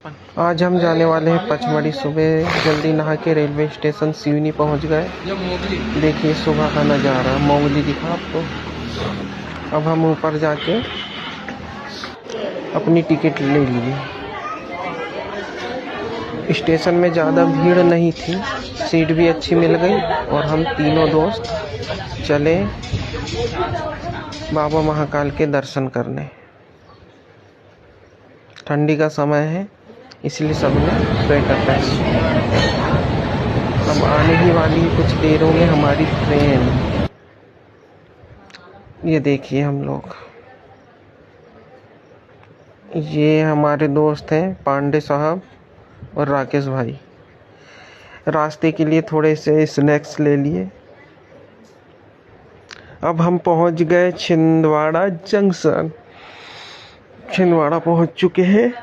आज हम जाने वाले हैं पचमढ़ी। सुबह जल्दी नहा के रेलवे स्टेशन सिवनी पहुंच गए। देखिए सुबह का नज़ारा, मोगली दिखा आपको। अब हम ऊपर जाके अपनी टिकट ले लिए। स्टेशन में ज़्यादा भीड़ नहीं थी, सीट भी अच्छी मिल गई और हम तीनों दोस्त चले बाबा महाकाल के दर्शन करने। ठंडी का समय है इसलिए सबने स्वेटर पहने। अब आने ही वाली कुछ देरों में हमारी ट्रेन। ये देखिए हम लोग, ये हमारे दोस्त हैं पांडे साहब और राकेश भाई। रास्ते के लिए थोड़े से स्नैक्स ले लिए। अब हम पहुंच गए छिंदवाड़ा जंक्शन। छिंदवाड़ा पहुंच चुके हैं।